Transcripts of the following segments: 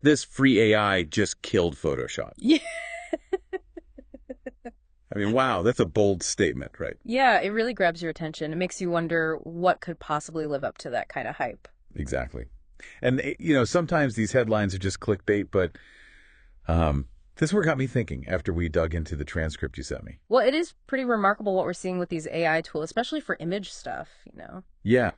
This free AI just killed Photoshop. Yeah. I mean, wow, that's a bold statement, right? Yeah, it really grabs your attention. It makes you wonder what could possibly live up to that kind of hype. Exactly. And, sometimes these headlines are just clickbait, but um, this one got me thinking after we dug into the transcript you sent me. Well, it is pretty remarkable what we're seeing with these AI tools, especially for image stuff. Yeah,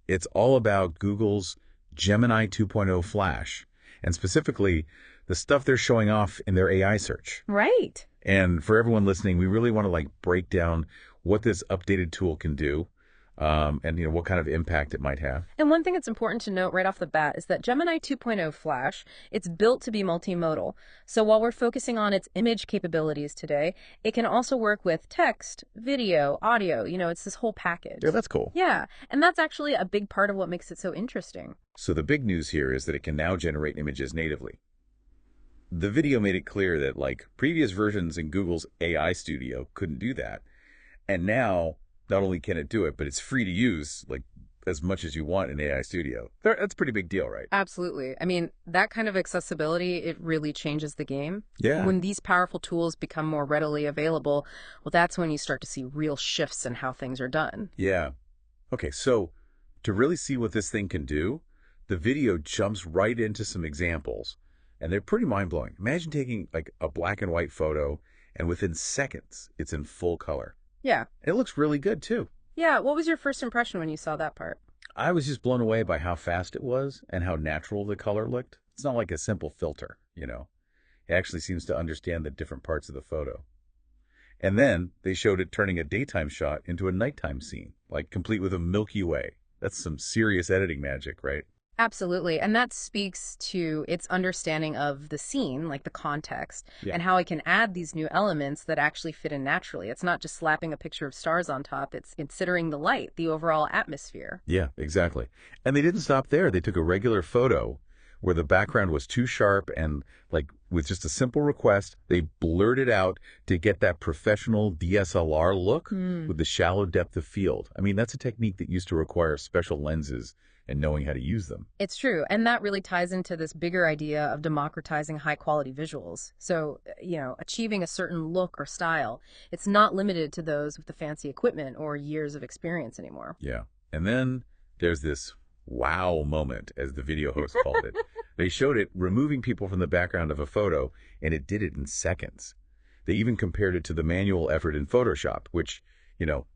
it's all about Google's Gemini 2.0 Flash, and specifically the stuff they're showing off in their AI search. Right. And for everyone listening, we really want to break down what this updated tool can do, and what kind of impact it might have. And one thing that's important to note right off the bat is that Gemini 2.0 Flash, it's built to be multimodal. So while we're focusing on its image capabilities today, it can also work with text, video, audio. It's this whole package. Yeah, that's cool. Yeah, and that's actually a big part of what makes it so interesting. So the big news here is that it can now generate images natively. The video made it clear that previous versions in Google's AI Studio couldn't do that. And now not only can it do it, but it's free to use as much as you want in AI Studio. That's a pretty big deal, right? Absolutely. I mean, that kind of accessibility, it really changes the game. Yeah. When these powerful tools become more readily available, well, that's when you start to see real shifts in how things are done. Yeah. Okay, so to really see what this thing can do, the video jumps right into some examples, and they're pretty mind-blowing. Imagine taking a black and white photo, and within seconds, it's in full color. Yeah. It looks really good, too. Yeah. What was your first impression when you saw that part? I was just blown away by how fast it was and how natural the color looked. It's not like a simple filter, It actually seems to understand the different parts of the photo. And then they showed it turning a daytime shot into a nighttime scene, complete with a Milky Way. That's some serious editing magic, right? Absolutely. And that speaks to its understanding of the scene, like the context, Yeah. and how it can add these new elements that actually fit in naturally. It's not just slapping a picture of stars on top, it's considering the light, the overall atmosphere. Yeah, exactly. And they didn't stop there. They took a regular photo where the background was too sharp and with just a simple request, they blurred it out to get that professional DSLR look with the shallow depth of field. I mean, that's a technique that used to require special lenses and knowing how to use them. It's true. And that really ties into this bigger idea of democratizing high quality visuals. So, achieving a certain look or style, it's not limited to those with the fancy equipment or years of experience anymore. Yeah. And then there's this wow moment, as the video host called it. They showed it removing people from the background of a photo, and it did it in seconds. They even compared it to the manual effort in Photoshop, which,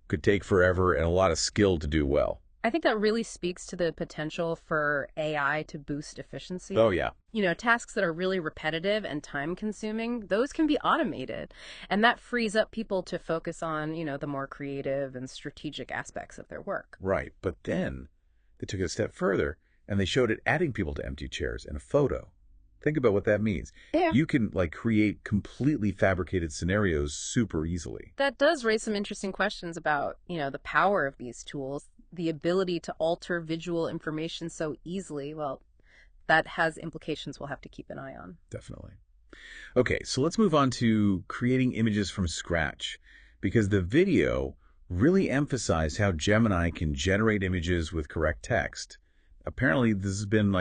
could take forever and a lot of skill to do well. I think that really speaks to the potential for AI to boost efficiency. Oh, yeah. Tasks that are really repetitive and time consuming, those can be automated. And that frees up people to focus on, the more creative and strategic aspects of their work. Right. But then they took it a step further and they showed it adding people to empty chairs in a photo. Think about what that means. Yeah. You can create completely fabricated scenarios super easily. That does raise some interesting questions about, the power of these tools, the ability to alter visual information so easily. Well, that has implications we'll have to keep an eye on. Definitely. Okay, so let's move on to creating images from scratch, because the video really emphasized how Gemini can generate images with correct text. Apparently, this has been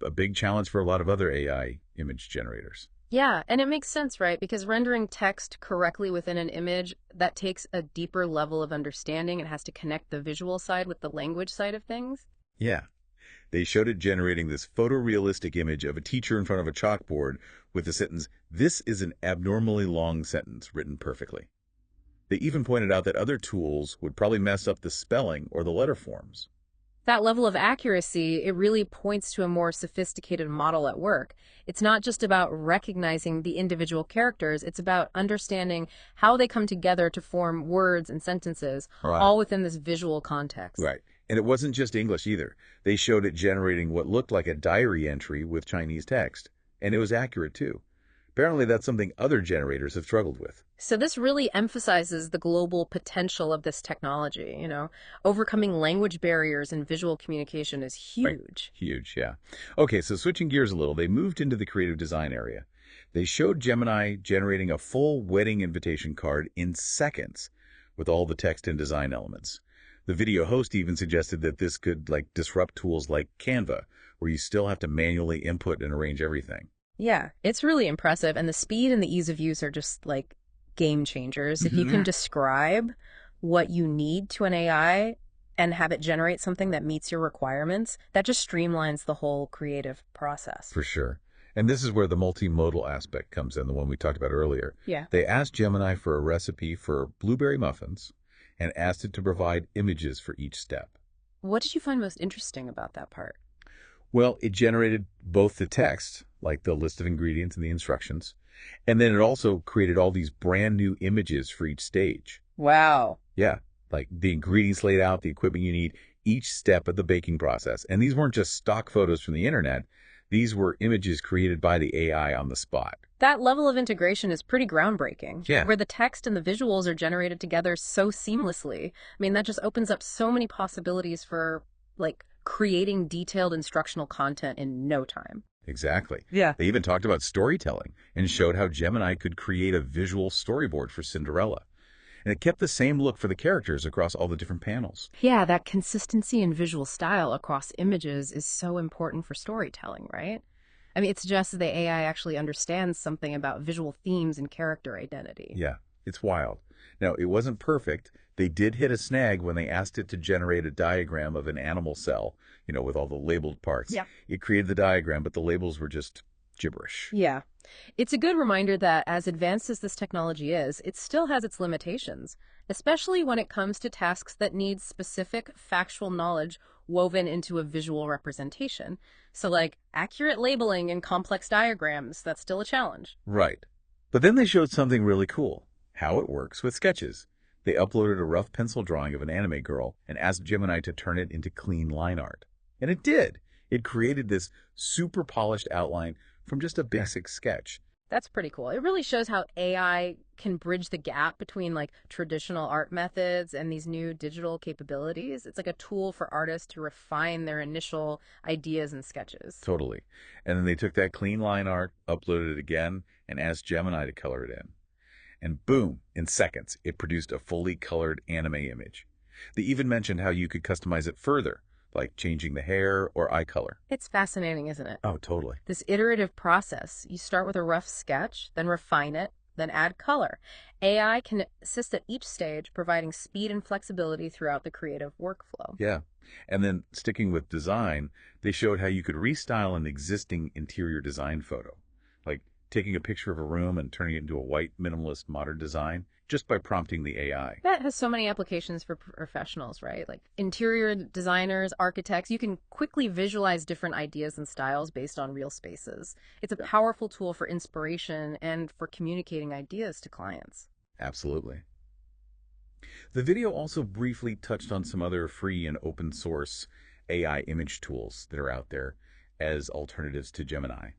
a big challenge for a lot of other AI image generators. Yeah, and it makes sense, right? Because rendering text correctly within an image, that takes a deeper level of understanding. It has to connect the visual side with the language side of things. Yeah. They showed it generating this photorealistic image of a teacher in front of a chalkboard with the sentence, "This is an abnormally long sentence," written perfectly. They even pointed out that other tools would probably mess up the spelling or the letter forms. That level of accuracy, it really points to a more sophisticated model at work. It's not just about recognizing the individual characters, it's about understanding how they come together to form words and sentences, Right. all within this visual context. Right. And it wasn't just English either. They showed it generating what looked like a diary entry with Chinese text. And it was accurate too. Apparently that's something other generators have struggled with. So this really emphasizes the global potential of this technology, Overcoming language barriers in visual communication is huge. Right. Huge, yeah. Okay, so switching gears a little, they moved into the creative design area. They showed Gemini generating a full wedding invitation card in seconds with all the text and design elements. The video host even suggested that this could like disrupt tools like Canva, where you still have to manually input and arrange everything. Yeah, it's really impressive. And the speed and the ease of use are just like game changers. If you can describe what you need to an AI and have it generate something that meets your requirements, that just streamlines the whole creative process. For sure. And this is where the multimodal aspect comes in, the one we talked about earlier. Yeah. They asked Gemini for a recipe for blueberry muffins and asked it to provide images for each step. What did you find most interesting about that part? Well, it generated both the text, like the list of ingredients and the instructions, and then it also created all these brand new images for each stage. Wow. Yeah, like the ingredients laid out, the equipment you need, each step of the baking process. And these weren't just stock photos from the internet. These were images created by the AI on the spot. That level of integration is pretty groundbreaking. Yeah. Where the text and the visuals are generated together so seamlessly. I mean, that just opens up so many possibilities for, like, creating detailed instructional content in no time. Exactly. Yeah. They even talked about storytelling and showed how Gemini could create a visual storyboard for Cinderella. And it kept the same look for the characters across all the different panels. Yeah, that consistency in visual style across images is so important for storytelling, right? I mean, it suggests that the AI actually understands something about visual themes and character identity. Yeah, it's wild. Now, it wasn't perfect. They did hit a snag when they asked it to generate a diagram of an animal cell, with all the labeled parts. Yeah. It created the diagram, but the labels were just gibberish. Yeah. It's a good reminder that as advanced as this technology is, it still has its limitations, especially when it comes to tasks that need specific factual knowledge woven into a visual representation. So like accurate labeling and complex diagrams, that's still a challenge. Right. But then they showed something really cool, how it works with sketches. They uploaded a rough pencil drawing of an anime girl and asked Gemini to turn it into clean line art. And it did. It created this super polished outline from just a basic sketch. That's pretty cool. It really shows how AI can bridge the gap between like traditional art methods and these new digital capabilities. It's like a tool for artists to refine their initial ideas and sketches. Totally. And then they took that clean line art, uploaded it again, and asked Gemini to color it in. And boom, in seconds, it produced a fully colored anime image. They even mentioned how you could customize it further, like changing the hair or eye color. It's fascinating, isn't it? Oh, totally. This iterative process, you start with a rough sketch, then refine it, then add color. AI can assist at each stage, providing speed and flexibility throughout the creative workflow. Yeah. And then sticking with design, they showed how you could restyle an existing interior design photo, like taking a picture of a room and turning it into a white, minimalist, modern design just by prompting the AI. That has so many applications for professionals, right? Like interior designers, architects, you can quickly visualize different ideas and styles based on real spaces. It's a powerful tool for inspiration and for communicating ideas to clients. Absolutely. The video also briefly touched on some other free and open source AI image tools that are out there as alternatives to Gemini.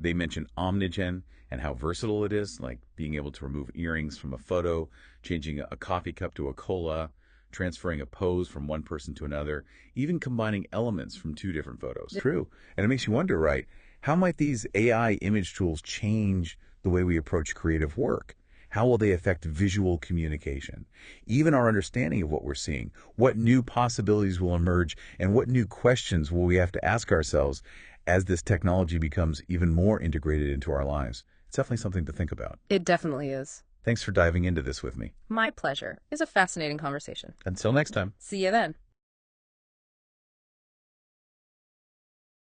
They mentioned Omnigen and how versatile it is, like being able to remove earrings from a photo, changing a coffee cup to a cola, transferring a pose from one person to another, even combining elements from two different photos. True. And it makes you wonder, right, how might these AI image tools change the way we approach creative work? How will they affect visual communication? Even our understanding of what we're seeing. What new possibilities will emerge and what new questions will we have to ask ourselves as this technology becomes even more integrated into our lives? It's definitely something to think about. It definitely is. Thanks for diving into this with me. My pleasure. It's a fascinating conversation. Until next time. See you then.